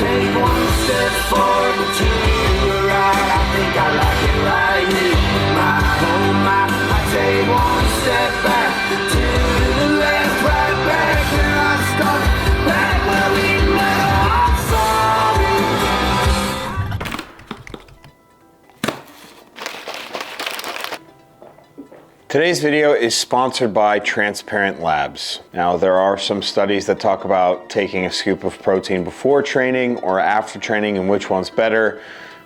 take one step forward, but two to the right. I think I like it right here. My home, I take one step back, two to the left, right back where I started, back where we met. I'm sorry. Today's video is sponsored by Transparent Labs. Now, there are some studies that talk about taking a scoop of protein before training or after training and which one's better.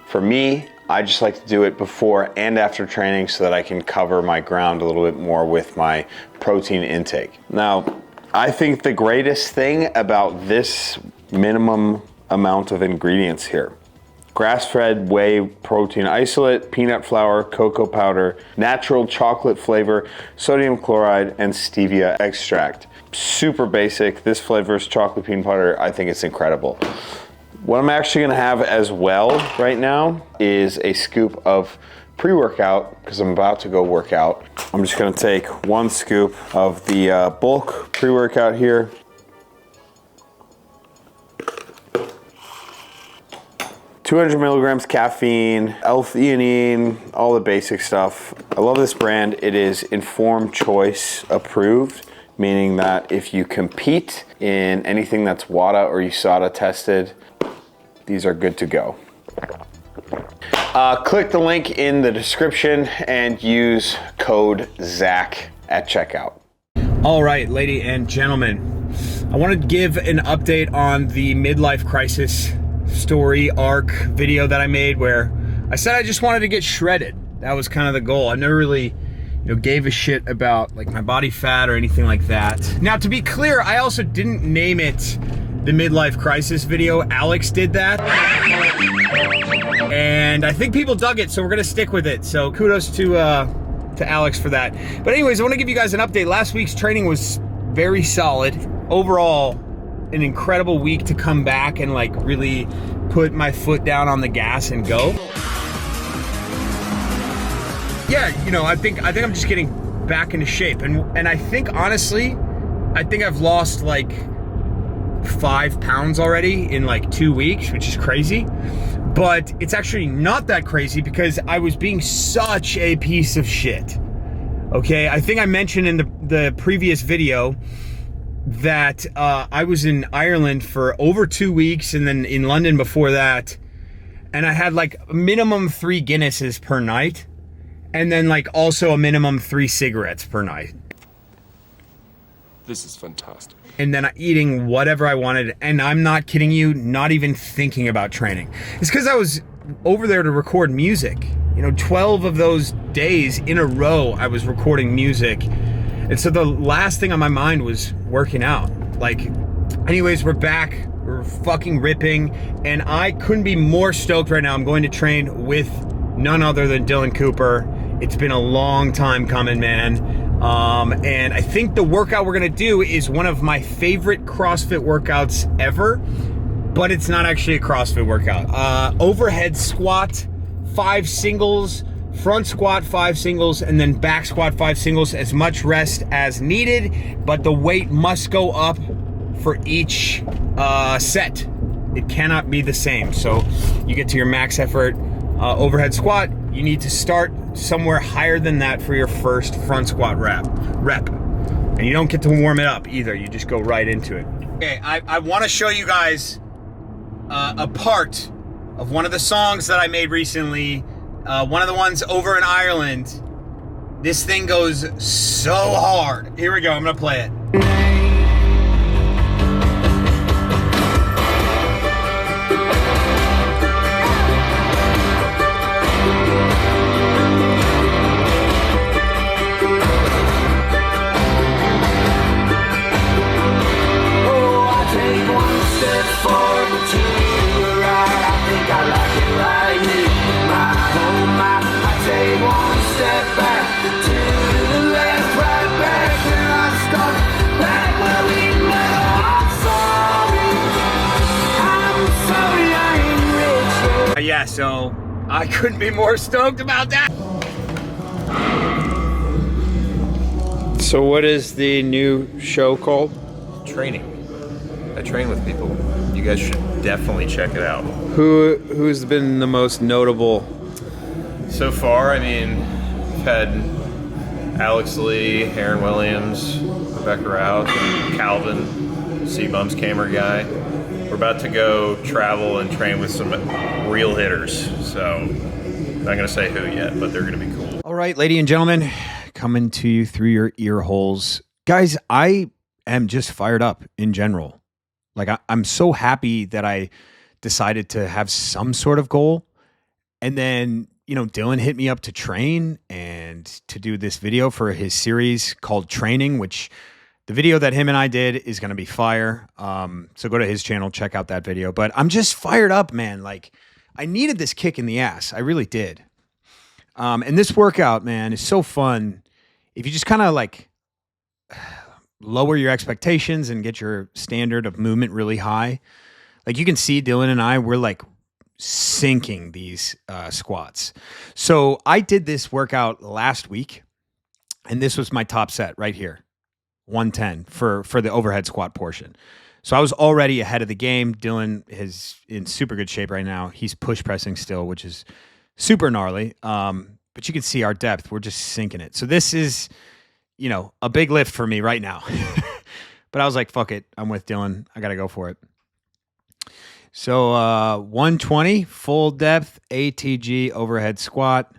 For me, I just like to do it before and after training so that I can cover my ground a little bit more with my protein intake. Now, I think the greatest thing about this minimum amount of ingredients here: grass-fed whey protein isolate, peanut flour, cocoa powder, natural chocolate flavor, sodium chloride, and stevia extract. Super basic. This flavor is chocolate peanut butter. I think it's incredible. What I'm actually gonna have as well right now is a scoop of pre-workout, because I'm about to go work out. I'm just gonna take one scoop of the bulk pre-workout here. $200 milligrams caffeine, L-theanine, all the basic stuff. I love this brand. It is Informed Choice approved, meaning that if you compete in anything that's WADA or USADA tested, these are good to go. Click the link in the description and use code ZACH at checkout. All right, ladies and gentlemen, I want to give an update on the midlife crisis story arc video that I made, where I said I just wanted to get shredded. That was kind of the goal. I never really, gave a shit about like my body fat or anything like that. Now, to be clear, I also didn't name it the midlife crisis video. Alex did that, and I think people dug it, so we're gonna stick with it. So kudos to Alex for that. But anyways, I want to give you guys an update. Last week's training was very solid overall. An incredible week to come back and like really put my foot down on the gas and go. Yeah, I think I'm just getting back into shape, and I think honestly, I think I've lost like 5 pounds already in like 2 weeks, which is crazy. But it's actually not that crazy because I was being such a piece of shit. Okay, I think I mentioned in the previous video that I was in Ireland for over 2 weeks and then in London before that, and I had like a minimum 3 Guinnesses per night, and then like also a minimum 3 cigarettes per night. This is fantastic. And then eating whatever I wanted, and I'm not kidding you, not even thinking about training. It's because I was over there to record music. 12 of those days in a row I was recording music. And so the last thing on my mind was working out. Anyways, we're back. We're fucking ripping. And I couldn't be more stoked right now. I'm going to train with none other than Dylan Cooper. It's been a long time coming, man. And I think the workout we're gonna do is one of my favorite CrossFit workouts ever, but it's not actually a CrossFit workout. Overhead squat, 5 singles, front squat 5 singles, and then back squat 5 singles, as much rest as needed, but the weight must go up for each set. It cannot be the same. So you get to your max effort overhead squat, you need to start somewhere higher than that for your first front squat rep. And you don't get to warm it up either, you just go right into it. Okay, I want to show you guys a part of one of the songs that I made recently. One of the ones over in Ireland. This thing goes so hard. Here we go, I'm gonna play it. Yeah, so I couldn't be more stoked about that. So what is the new show called? Training. I train with people. You guys should definitely check it out. Who's been the most notable? So far, I mean, we've had Alex Lee, Aaron Williams, Rebecca Rout, and Calvin, C-Bum's camera guy. We're about to go travel and train with some real hitters. So, not going to say who yet, but they're going to be cool. All right, ladies and gentlemen, coming to you through your ear holes. Guys, I am just fired up in general. Like, I'm so happy that I decided to have some sort of goal. And then, you know, Dylan hit me up to train and to do this video for his series called Training, which the video that him and I did is going to be fire. So go to his channel, check out that video. But I'm just fired up, man. Like, I needed this kick in the ass. I really did. And this workout, man, is so fun. If you just kind of like lower your expectations and get your standard of movement really high, like you can see Dylan and I, we're like sinking these squats. So I did this workout last week, and this was my top set right here, 110 for the overhead squat portion. So I was already ahead of the game. Dylan is in super good shape right now. He's push pressing still, which is super gnarly. But you can see our depth. We're just sinking it. So this is, you know, a big lift for me right now. But I was like, fuck it. I'm with Dylan. I got to go for it. So 120 full depth ATG overhead squat.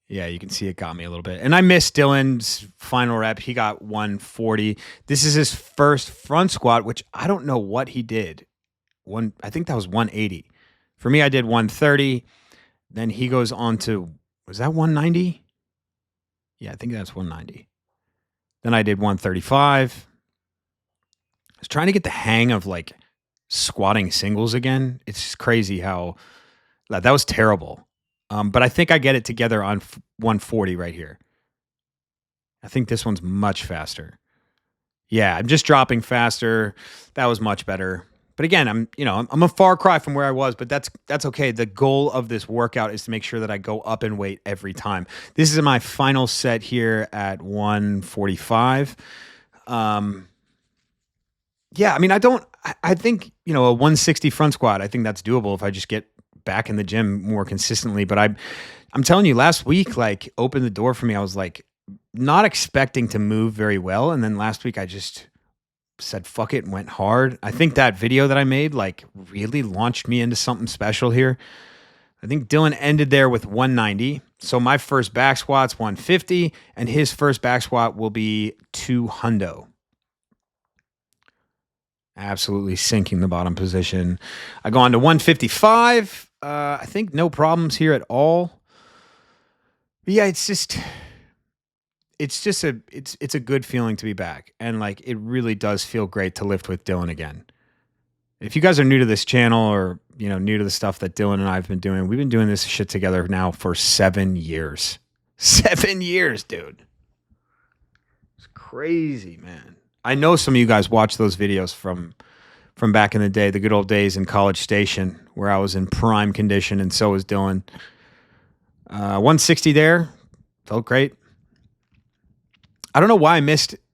Yeah, you can see it got me a little bit. And I missed Dylan's final rep. He got 140. This is his first front squat, which I don't know what he did. I think that was 180. For me, I did 130. Then he goes on to, was that 190? Yeah, I think that's 190. Then I did 135. I was trying to get the hang of like squatting singles again. It's just crazy how that was terrible. But I think I get it together on 140 right here. I think this one's much faster. Yeah, I'm just dropping faster. That was much better. But again, I'm a far cry from where I was, but that's okay. The goal of this workout is to make sure that I go up in weight every time. This is my final set here at 145. Yeah, I mean, I think, you know, a 160 front squat, I think that's doable if I just get back in the gym more consistently. But I'm telling you, last week, like, opened the door for me. I was like not expecting to move very well. And then last week I just said, fuck it, and went hard. I think that video that I made, like, really launched me into something special here. I think Dylan ended there with 190. So my first back squat's 150, and his first back squat will be 200. Absolutely sinking the bottom position. I go on to 155. I think no problems here at all. But yeah, it's a good feeling to be back. And like, it really does feel great to lift with Dylan again. If you guys are new to this channel or, you know, new to the stuff that Dylan and I have been doing, we've been doing this shit together now for 7 years. 7 years, dude. It's crazy, man. I know some of you guys watch those videos from back in the day, the good old days in College Station, where I was in prime condition, and so was Dylan. 160 there. Felt great. I don't know why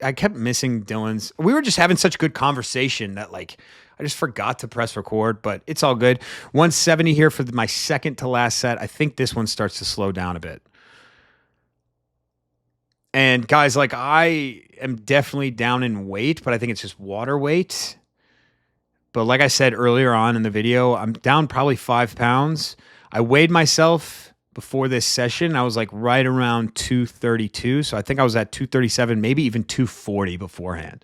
I kept missing Dylan's. We were just having such good conversation that, like, I just forgot to press record, but it's all good. 170 here for my second to last set. I think this one starts to slow down a bit. And guys, like, I am definitely down in weight, but I think it's just water weight. But like I said earlier on in the video, I'm down probably 5 pounds. I weighed myself before this session. I was like right around 232. So I think I was at 237, maybe even 240 beforehand.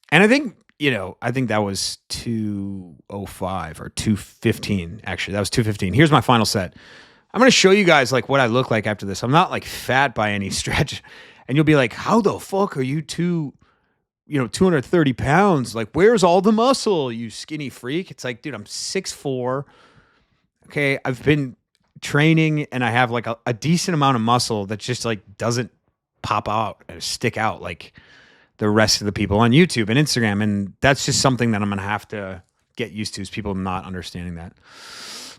And I think, you know, that was 205 or 215. Actually, that was 215. Here's my final set. I'm going to show you guys like what I look like after this. I'm not like fat by any stretch. And you'll be like, how the fuck are you 230 pounds? Like, where's all the muscle, you skinny freak? It's like, dude, I'm 6'4". Okay. I've been training and I have like a decent amount of muscle that just like doesn't pop out and stick out like the rest of the people on YouTube and Instagram. And that's just something that I'm going to have to get used to, is people not understanding that.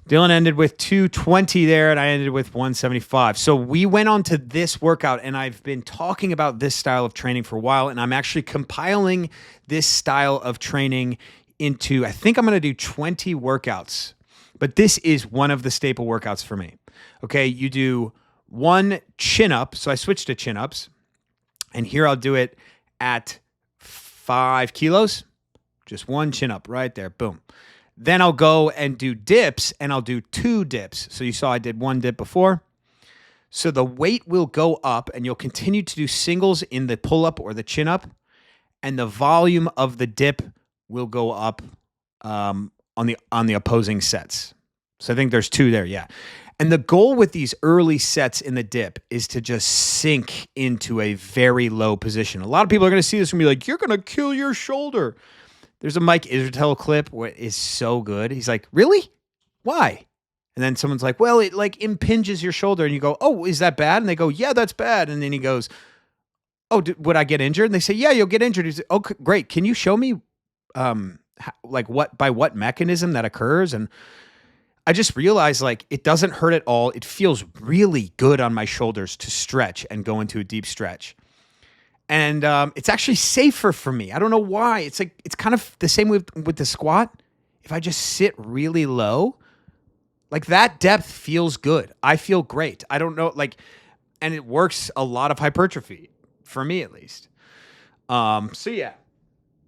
Dylan ended with 220 there, and I ended with 175. So we went on to this workout, and I've been talking about this style of training for a while, and I'm actually compiling this style of training into, I think I'm going to do 20 workouts, but this is one of the staple workouts for me. Okay. You do one chin up. So I switched to chin ups, and here I'll do it at 5 kilos, just one chin up right there. Boom. Then I'll go and do dips, and I'll do 2 dips. So you saw I did 1 dip before. So the weight will go up, and you'll continue to do singles in the pull up or the chin up, and the volume of the dip will go up on the opposing sets. So I think there's 2 there, yeah. And the goal with these early sets in the dip is to just sink into a very low position. A lot of people are going to see this and be like, "You're going to kill your shoulder." There's a Mike Israetel clip where it is so good. He's like, "Really? Why?" And then someone's like, "Well, it like impinges your shoulder." And you go, "Oh, is that bad?" And they go, "Yeah, that's bad." And then he goes, "Oh, would I get injured?" And they say, "Yeah, you'll get injured." He's like, "Okay, great. Can you show me like by what mechanism that occurs?" And I just realized like it doesn't hurt at all. It feels really good on my shoulders to stretch and go into a deep stretch. And it's actually safer for me. I don't know why. It's like it's kind of the same with the squat. If I just sit really low, like that depth feels good. I feel great. I don't know, like, and it works a lot of hypertrophy for me at least. So yeah,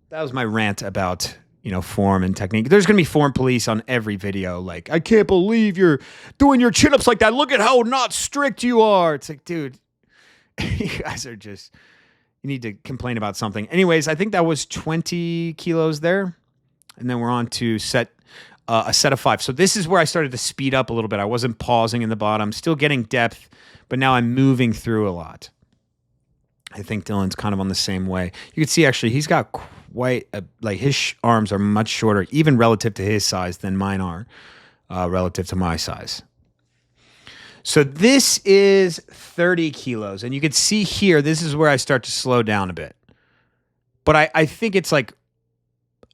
that was my rant about, form and technique. There's going to be form police on every video. Like, "I can't believe you're doing your chin-ups like that. Look at how not strict you are." It's like, dude, you guys are just, you need to complain about something. Anyways, I think that was 20 kilos there. And then we're on to a set of 5. So this is where I started to speed up a little bit. I wasn't pausing in the bottom, still getting depth, but now I'm moving through a lot. I think Dylan's kind of on the same way. You can see actually he's got quite like his arms are much shorter, even relative to his size, than mine are relative to my size. So this is 30 kilos. And you can see here, this is where I start to slow down a bit. But I think it's like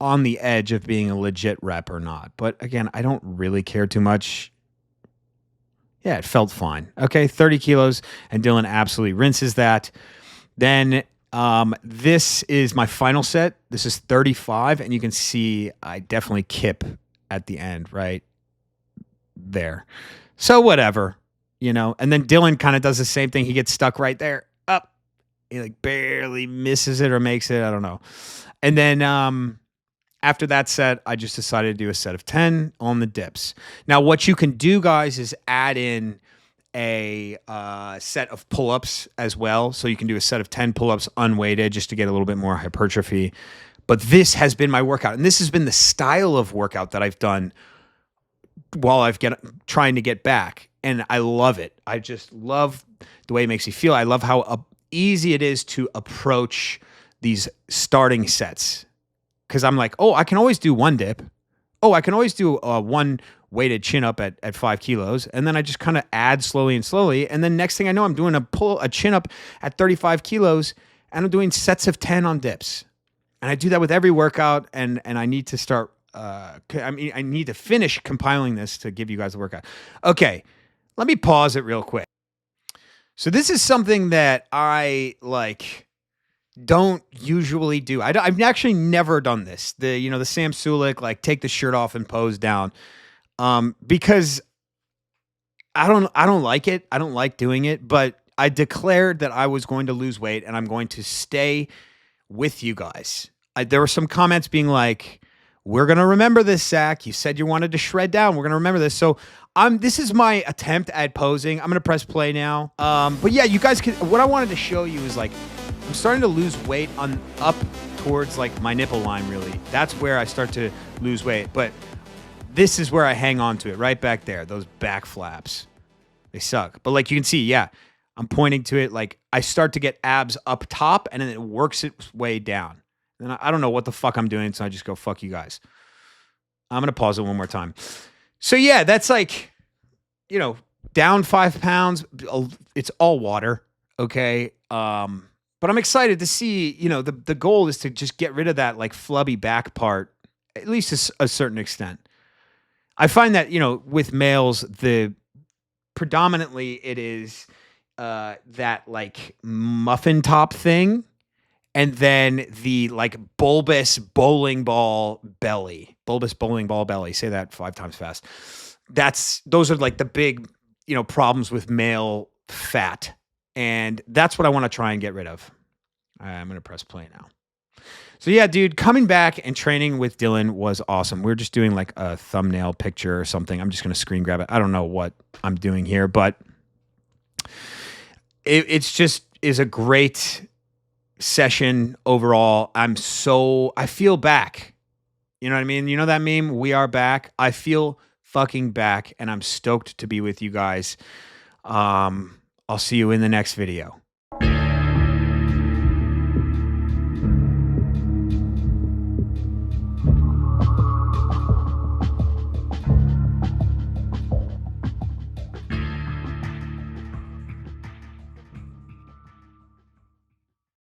on the edge of being a legit rep or not. But again, I don't really care too much. Yeah, it felt fine. Okay, 30 kilos. And Dylan absolutely rinses that. Then this is my final set. This is 35. And you can see I definitely kip at the end right there. So whatever. And then Dylan kind of does the same thing. He gets stuck right there, up. He like barely misses it or makes it. I don't know. And then after that set, I just decided to do a set of 10 on the dips. Now, what you can do, guys, is add in a set of pull-ups as well. So you can do a set of 10 pull-ups unweighted just to get a little bit more hypertrophy. But this has been my workout. And this has been the style of workout that I've done while trying to get back. And I love it. I just love the way it makes me feel. I love how easy it is to approach these starting sets. Because I'm like, oh, I can always do 1 dip. Oh, I can always do 1 weighted chin up at 5 kilos. And then I just kind of add slowly and slowly. And then next thing I know, I'm doing a chin up at 35 kilos. And I'm doing sets of 10 on dips. And I do that with every workout. And I need to start, I need to finish compiling this to give you guys a workout. Okay. Let me pause it real quick. So this is something that I don't usually do. I've actually never done this. The Sam Sulek, like take the shirt off and pose down. Because I don't like it. I don't like doing it, but I declared that I was going to lose weight and I'm going to stay with you guys. There were some comments being like, "We're going to remember this, Zach. You said you wanted to shred down. We're going to remember this." So this is my attempt at posing. I'm going to press play now. But yeah, you guys what I wanted to show you is like, I'm starting to lose weight up towards like my nipple line, really. That's where I start to lose weight. But this is where I hang on to it, right back there. Those back flaps, they suck. But like you can see, yeah, I'm pointing to it. Like I start to get abs up top and then it works its way down. And I don't know what the fuck I'm doing, so I just go, fuck you guys. I'm going to pause it one more time. So yeah, that's like, down 5 pounds. It's all water. Okay. But I'm excited to see, the goal is to just get rid of that like flubby back part, at least to a certain extent. I find that, with males, predominantly it is that like muffin top thing. And then the like bulbous bowling ball belly. Bulbous bowling ball belly. Say that 5 times fast. Those are like the big, problems with male fat. And that's what I want to try and get rid of. I'm going to press play now. So yeah, dude, coming back and training with Dylan was awesome. We're just doing like a thumbnail picture or something. I'm just going to screen grab it. I don't know what I'm doing here, but it's just is a great session overall. I feel back. You know what I mean? You know that meme? We are back. I feel fucking back, and I'm stoked to be with you guys. I'll see you in the next video.